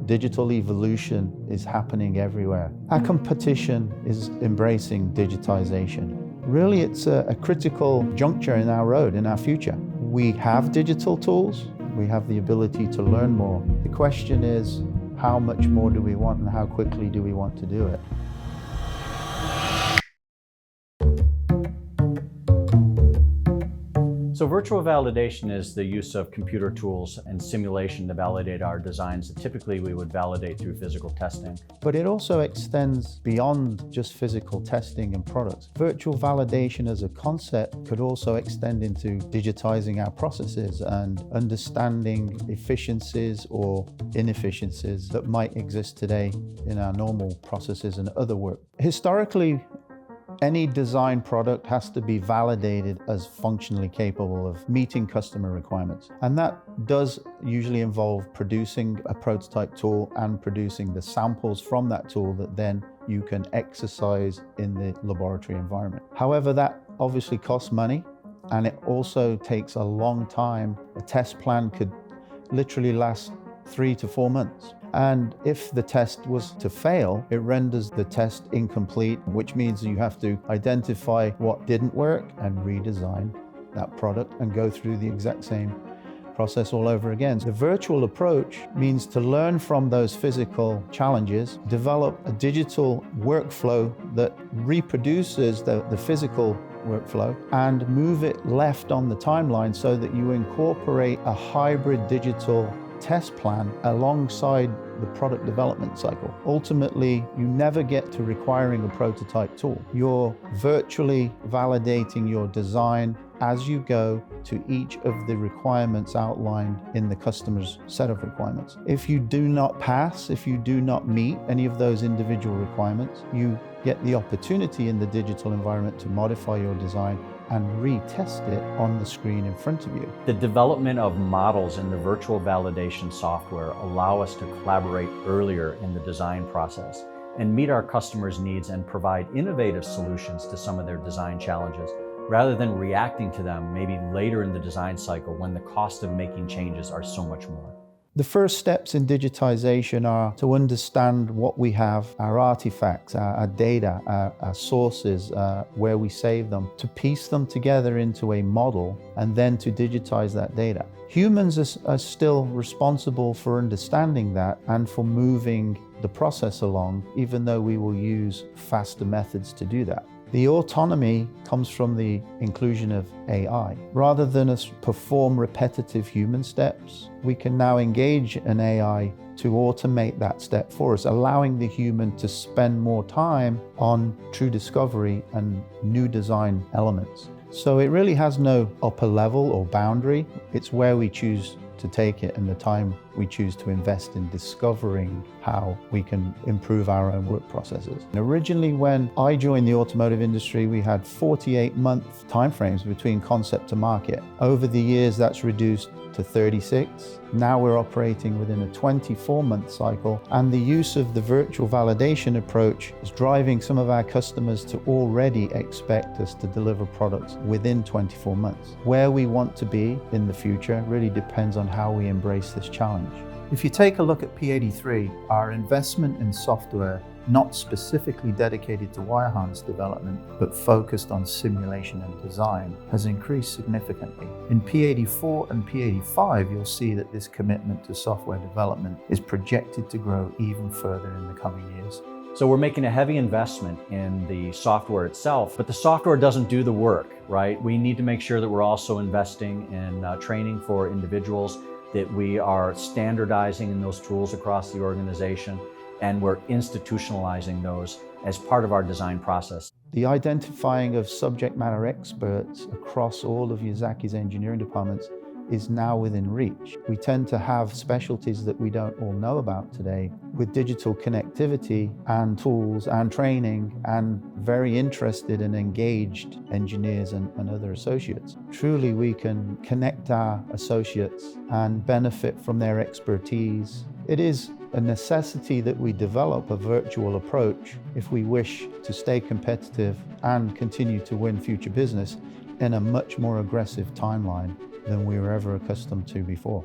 Digital evolution is happening everywhere. Our competition is embracing digitization. Really, it's a critical juncture in our road, in our future. We have digital tools. We have the ability to learn more. The question is, how much more do we want and how quickly do we want to do it? So virtual validation is the use of computer tools and simulation to validate our designs that typically we would validate through physical testing. But it also extends beyond just physical testing and products. Virtual validation as a concept could also extend into digitizing our processes and understanding efficiencies or inefficiencies that might exist today in our normal processes and other work. Historically, any design product has to be validated as functionally capable of meeting customer requirements. And that does usually involve producing a prototype tool and producing the samples from that tool that then you can exercise in the laboratory environment. However, that obviously costs money, and it also takes a long time. A test plan could literally last 3 to 4 months. And if the test was to fail, it renders the test incomplete, which means you have to identify what didn't work and redesign that product and go through the exact same process all over again. The virtual approach means to learn from those physical challenges, develop a digital workflow that reproduces the physical workflow and move it left on the timeline so that you incorporate a hybrid digital test plan alongside the product development cycle. Ultimately, you never get to requiring a prototype tool. You're virtually validating your design as you go to each of the requirements outlined in the customer's set of requirements. If you do not pass, if you do not meet any of those individual requirements, you get the opportunity in the digital environment to modify your design and retest it on the screen in front of you. The development of models in the virtual validation software allow us to collaborate earlier in the design process and meet our customers' needs and provide innovative solutions to some of their design challenges, rather than reacting to them maybe later in the design cycle when the cost of making changes are so much more. The first steps in digitization are to understand what we have, our artifacts, our data, our sources, where we save them, to piece them together into a model and then to digitize that data. Humans are still responsible for understanding that and for moving the process along, even though we will use faster methods to do that. The autonomy comes from the inclusion of AI. Rather than us perform repetitive human steps, we can now engage an AI to automate that step for us, allowing the human to spend more time on true discovery and new design elements. So it really has no upper level or boundary. It's where we choose to take it and the time we choose to invest in discovering how we can improve our own work processes. And originally, when I joined the automotive industry, we had 48-month timeframes between concept to market. Over the years, that's reduced to 36. Now we're operating within a 24-month cycle, and the use of the virtual validation approach is driving some of our customers to already expect us to deliver products within 24 months. Where we want to be in the future really depends on how we embrace this challenge. If you take a look at P83, our investment in software not specifically dedicated to wire harness development, but focused on simulation and design, has increased significantly. In P84 and P85, you'll see that this commitment to software development is projected to grow even further in the coming years. So we're making a heavy investment in the software itself, but the software doesn't do the work, right? We need to make sure that we're also investing in training for individuals, that we are standardizing in those tools across the organization, and we're institutionalizing those as part of our design process. The identifying of subject matter experts across all of Yazaki's engineering departments is now within reach. We tend to have specialties that we don't all know about today, with digital connectivity and tools and training and very interested and engaged engineers and other associates. Truly, we can connect our associates and benefit from their expertise. It is a necessity that we develop a virtual approach if we wish to stay competitive and continue to win future business in a much more aggressive timeline than we were ever accustomed to before.